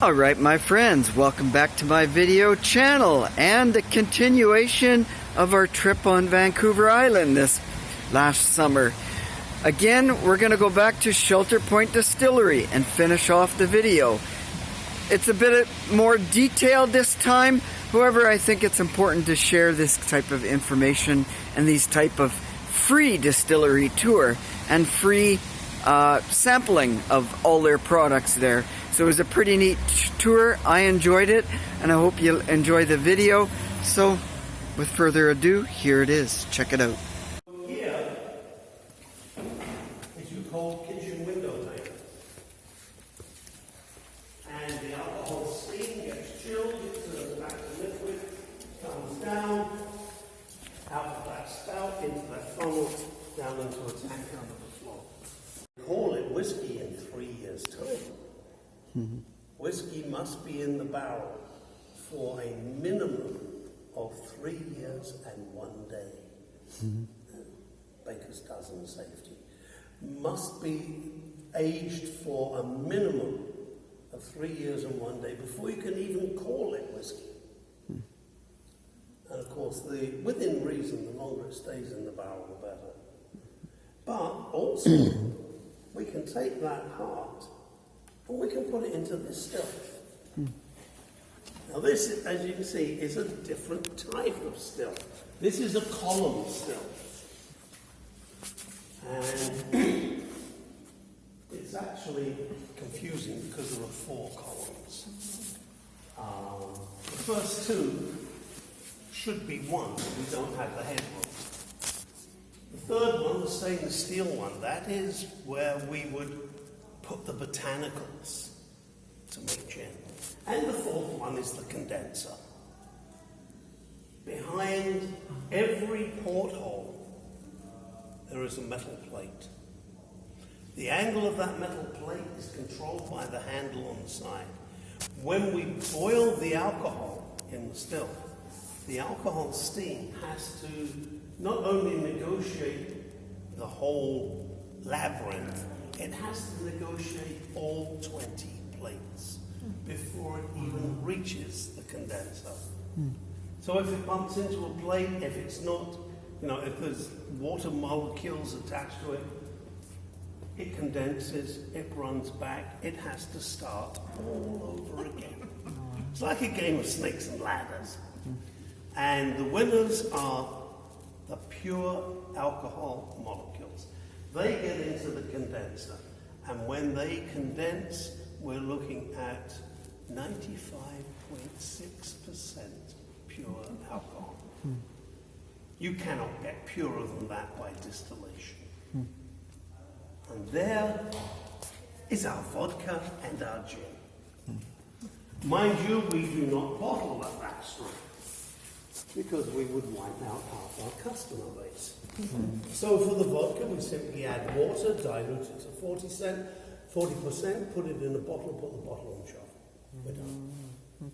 Alright my friends, welcome back to my video channel and a continuation of our trip on Vancouver Island this last summer. Again, we're going to go back to Point Distillery and finish off the video. It's a bit more detailed this time, however I think it's important to share this type of information and these type of free distillery tour and free sampling of all their products there. So it was a pretty neat tour. I enjoyed it, and I hope you'll enjoy the video. So, with further ado, here it is. Check it out. Here is your cold kitchen window maker. And the alcohol steam gets chilled, it turns back to liquid, comes down, out of that spout, into that funnel, down into a tank under the floor. We call it whiskey in 3 years' time. Whiskey must be in the barrel for a minimum of 3 years and 1 day. Baker's dozen safety. Must be aged for a minimum of 3 years and 1 day before you can even call it whiskey. And of course, within reason, the longer it stays in the barrel, the better. But also, we can take that heart and we can put it into this still. Now this, as you can see, is a different type of still. This is a column still. And it's actually confusing because there are 4 columns. The first 2 should be 1, but we don't have the headroom. The third one, the stainless steel one, that is where we would put the botanicals to make gin. And the 4th one is the condenser. Behind every porthole, there is a metal plate. The angle of that metal plate is controlled by the handle on the side. When we boil the alcohol in the still, the alcohol steam has to not only negotiate the whole labyrinth, it has to negotiate all 20 plates before it even reaches the condenser. So if it bumps into a plate, if it's not, if there's water molecules attached to it, it condenses, it runs back, it has to start all over again. It's like a game of snakes and ladders. And the winners are the pure alcohol molecules. They get into the condenser, and when they condense, we're looking at 95.6% pure alcohol. You cannot get purer than that by distillation. And there is our vodka and our gin. Mind you, we do not bottle at that strength, because we would wipe out half our customer base. So for the vodka, we simply add water, dilute it to 40%, put it in a bottle, put the bottle on the shelf. We're done.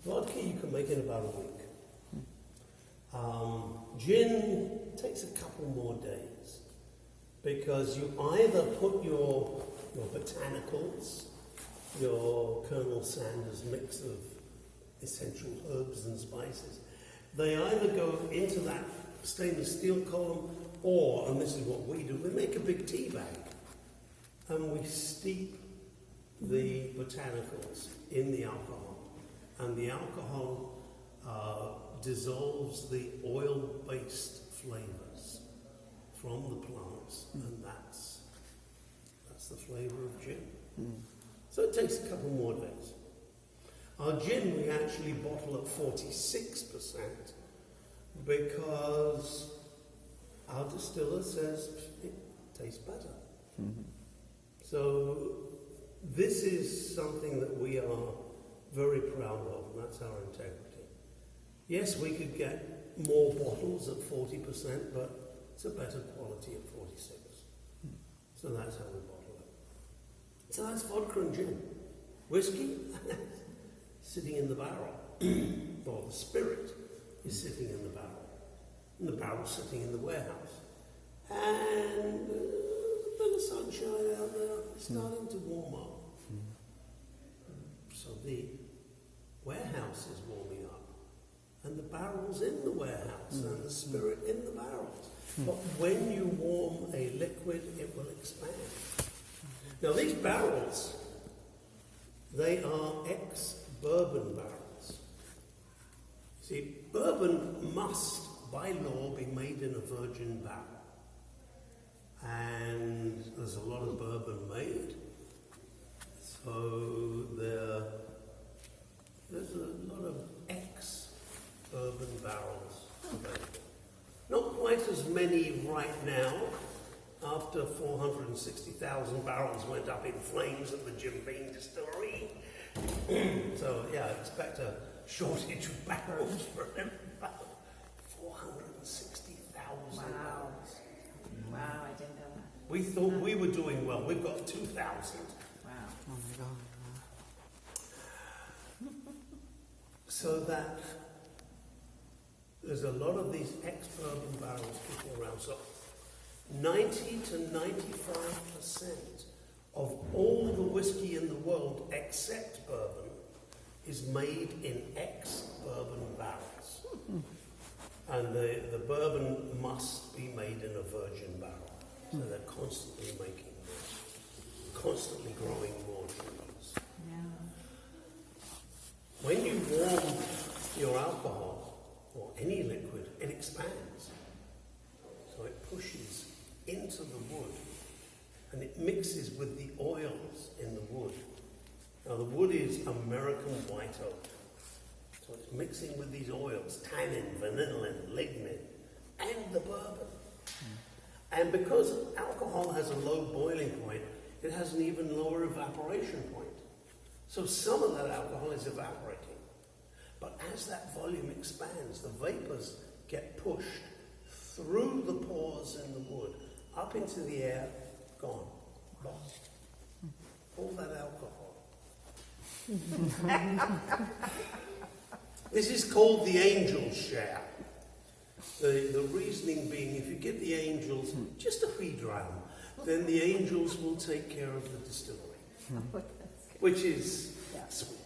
Vodka you can make in about a week. Gin takes a couple more days, because you either put your botanicals, your Colonel Sanders mix of essential herbs and spices, they either go into that stainless steel column, or, and this is what we do, we make a big tea bag and we steep the botanicals in the alcohol, and the alcohol dissolves the oil-based flavors from the plants, and that's the flavor of gin. So it takes a couple more days. Our gin we actually bottle at 46% because our distiller says it tastes better. So this is something that we are very proud of, and that's our integrity. Yes, we could get more bottles at 40%, but it's a better quality at 46%. So that's how we bottle it. So that's vodka and gin. Whiskey, sitting in the barrel, or the spirit is sitting in the barrel, and the barrel's sitting in the warehouse. And a bit of sunshine out there, it's starting to warm up. So the warehouse is warming up, and the barrel's in the warehouse, and the spirit in the barrels. But when you warm a liquid, it will expand. Now these barrels, they are ex-bourbon barrels. See, bourbon must, by law, be made in a virgin barrel. And there's a lot of bourbon made. So there's a lot of ex-bourbon barrels available. Not quite as many right now, after 460,000 barrels went up in flames at the Jim Beam Distillery. So yeah, I expect a shortage of barrels for about 460,000 barrels. Wow, I didn't know that. We thought we were doing well. We've got 2,000. Wow. Oh my God. So that there's a lot of these ex-bourbon barrels kicking around. So 90 to 95% of all the whiskey in the world except bourbon is made in ex-bourbon barrels. And the bourbon must be made in a virgin barrel. So they're constantly making more, constantly growing more trees. Yeah. When you warm your alcohol or any liquid, it expands. So it pushes into the wood and it mixes with the oils in the wood. Now the wood is American white oak. So it's mixing with these oils, tannin, vanillin, lignin, and the bourbon. And because alcohol has a low boiling point, it has an even lower evaporation point. So some of that alcohol is evaporating. But as that volume expands, the vapors get pushed through the pores in the wood, up into the air, gone, lost. All that alcohol. This is called the angel's share. The reasoning being, if you give the angels just a wee dram, then the angels will take care of the distillery, which is sweet.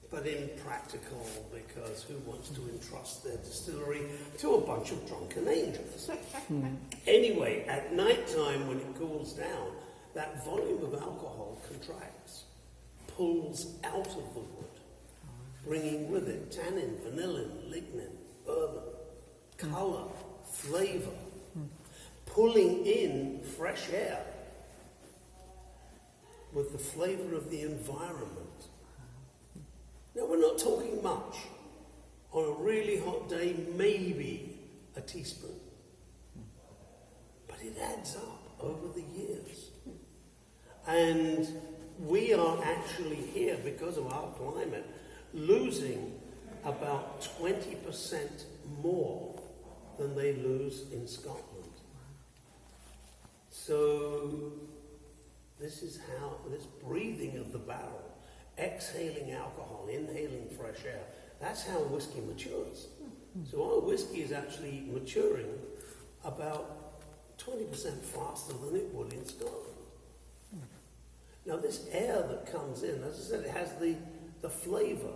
But impractical, because who wants to entrust their distillery to a bunch of drunken angels? Anyway, at night time, when it cools down, that volume of alcohol contracts, pulls out of the wood, bringing with it tannin, vanillin, lignin, bourbon, colour, flavour, pulling in fresh air with the flavour of the environment. Now, we're not talking much. On a really hot day, maybe a teaspoon. But it adds up over the years. And we are actually here, because of our climate, losing about 20% more than they lose in Scotland. So this is how, this breathing of the barrel, exhaling alcohol, inhaling fresh air, that's how whiskey matures. So our whiskey is actually maturing about 20% faster than it would in Scotland. Now this air that comes in, as I said, it has the flavour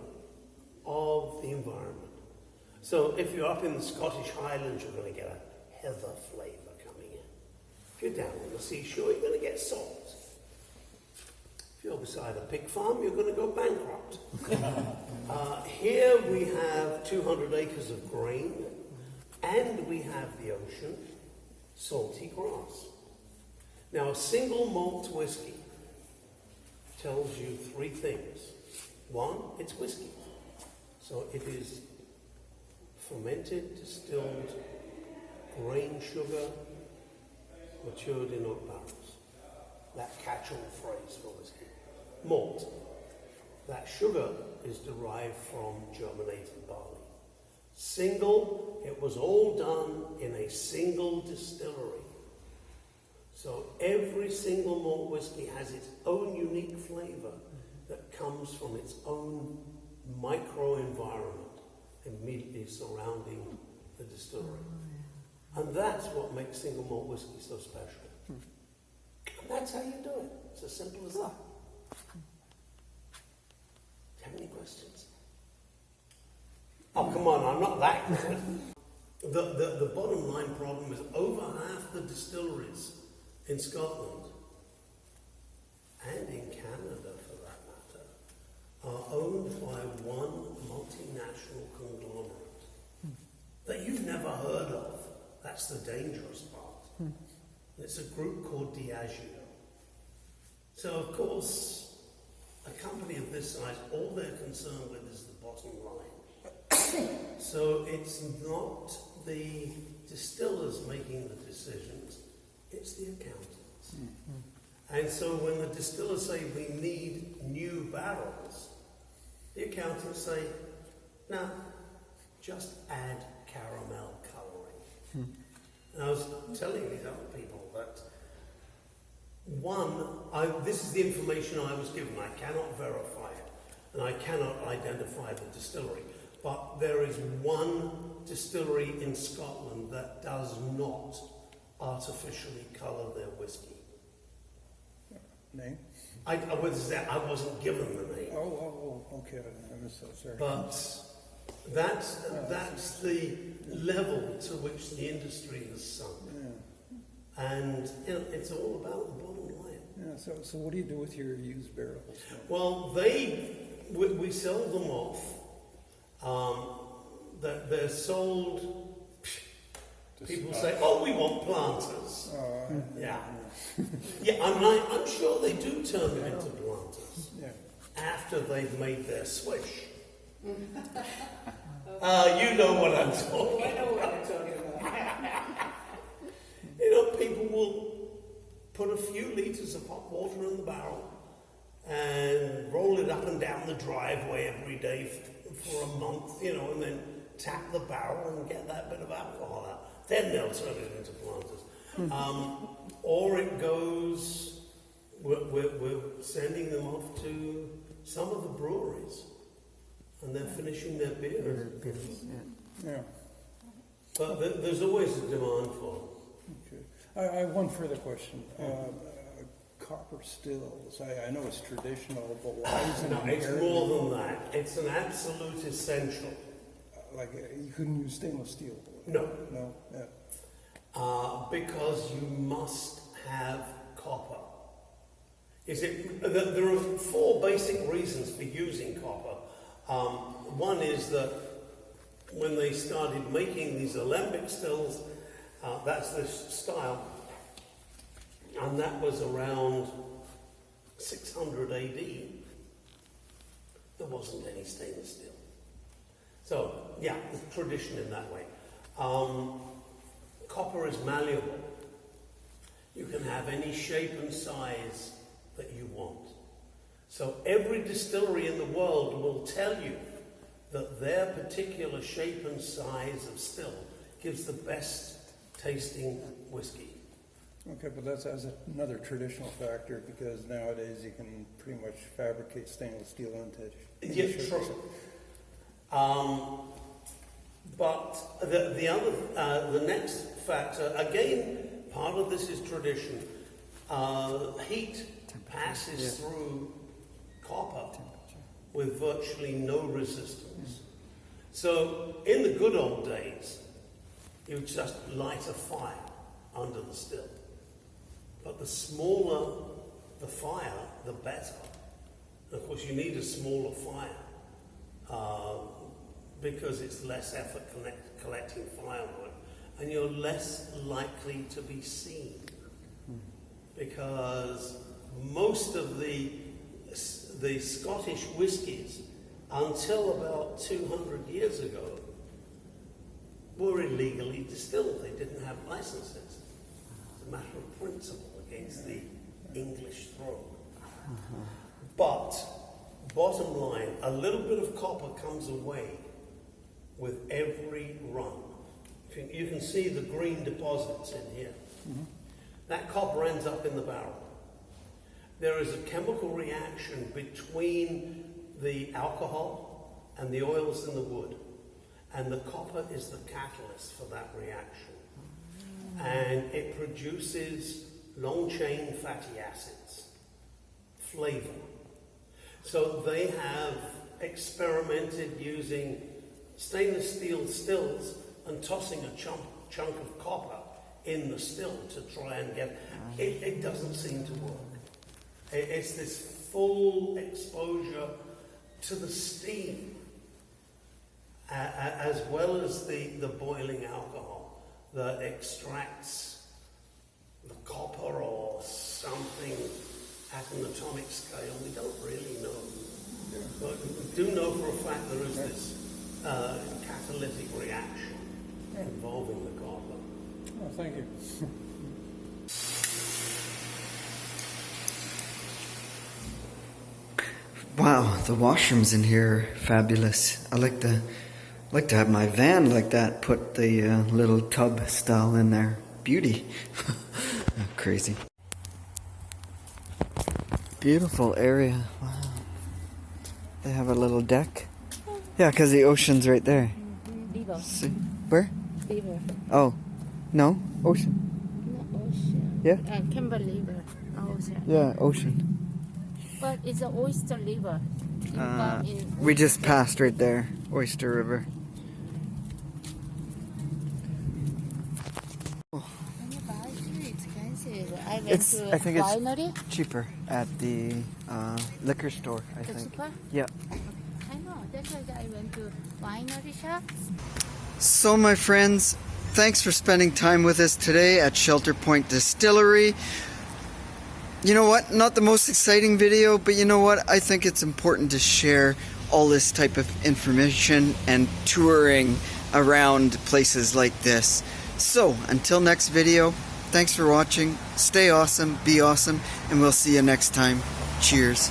of the environment. So if you're up in the Scottish Highlands, you're going to get a heather flavour coming in. If you're down on the seashore, you're going to get salt. If you're beside a pig farm, you're going to go bankrupt. Here we have 200 acres of grain, and we have the ocean, salty grass. Now, a single malt whiskey tells you three things. One, it's whiskey. So it is fermented, distilled, grain sugar, matured in oak barrels. That catch-all phrase for whiskey. Malt. That sugar is derived from germinated barley. Single, it was all done in a single distillery. So every single malt whiskey has its own unique flavour that comes from its own micro-environment immediately surrounding the distillery. And that's what makes single malt whiskey so special. And that's how you do it. It's as simple as that. Do you have any questions? questions? Oh, come on, I'm not that good. The bottom line problem is over half the distilleries in Scotland, and in Canada for that matter, are owned by one multinational conglomerate that you've never heard of. That's the dangerous part. It's a group called Diageo. So, of course, a company of this size, all they're concerned with is the bottom line. So it's not the distillers making the decisions, it's the accountants. And so when the distillers say we need new barrels, the accountants say, no, just add caramel colouring. And I was telling these other people that this is the information I was given. I cannot verify it, and I cannot identify the distillery. But there is one distillery in Scotland that does not artificially colour their whiskey. Name? I wasn't given the name. Oh, okay. I'm so sorry. But that's the level to which the industry has sunk. Yeah. And it's all about the bottom line. Yeah. So what do you do with your used barrels? Well, we sell them off. They're sold. People say, "Oh, we want planters." Yeah. Yeah, I'm sure they do turn them into planters after they've made their swish. You know what I'm talking I know what you're talking about. People will put a few litres of hot water in the barrel and roll it up and down the driveway every day for a month, and then tap the barrel and get that bit of alcohol out. Then they'll turn it into planters. Or it goes, we're sending them off to some of the breweries, and they're finishing their beers. Yeah. But there's always a demand for them. Okay. I have one further question. Copper stills. I know it's traditional, but why is it? No, it's more than that. It's an absolute essential. Like you couldn't use stainless steel. No. No. Yeah. Because you must have copper. There are four basic reasons for using copper. One is that when they started making these alembic stills, that's this style, and that was around 600 AD. There wasn't any stainless steel. So, yeah, tradition in that way. Copper is malleable. You can have any shape and size that you want. So every distillery in the world will tell you that their particular shape and size of still gives the best tasting whiskey. Okay, but that's another traditional factor because nowadays you can pretty much fabricate stainless steel into. Yeah, true. But the next factor, again, part of this is tradition. Heat passes through copper with virtually no resistance. So in the good old days, you would just light a fire under the still. But the smaller the fire, the better. And of course, you need a smaller fire because it's less effort collecting firewood, and you're less likely to be seen. Because most of the Scottish whiskies, until about 200 years ago, were illegally distilled. They didn't have licenses. It's a matter of principle against the English throne. But, bottom line, a little bit of copper comes away with every run. You can see the green deposits in here. That copper ends up in the barrel. There is a chemical reaction between the alcohol and the oils in the wood, and the copper is the catalyst for that reaction. And it produces long-chain fatty acids, flavor. So they have experimented using stainless steel stills and tossing a chunk of copper in the still to try and get it. It doesn't seem to work. It's this full exposure to the steam as well as the boiling alcohol that extracts the copper or something at an atomic scale. We don't really know. But we do know for a fact there is this catalytic reaction involving the copper. Oh, thank you. Wow, the washrooms in here are fabulous. I like to have my van like that. Put the little tub style in there. Beauty. Crazy. Beautiful area. Wow. They have a little deck. Yeah, because the ocean's right there. River. See? Where? River. Oh, no, ocean. Not ocean. Yeah. Kimberley River. Ocean. Yeah, ocean. But it's an oyster river. We just passed right there, Oyster River. When you buy, it's very expensive. I went It's- to I think it's- winery. Cheaper at the liquor store, I The think. cheaper? Yeah. I know. That's why I went to winery shop. So my friends, thanks for spending time with us today at Shelter Point Distillery. You know what? Not the most exciting video, but you know what? I think it's important to share all this type of information and touring around places like this. So, until next video, thanks for watching. Stay awesome, be awesome, and we'll see you next time. Cheers.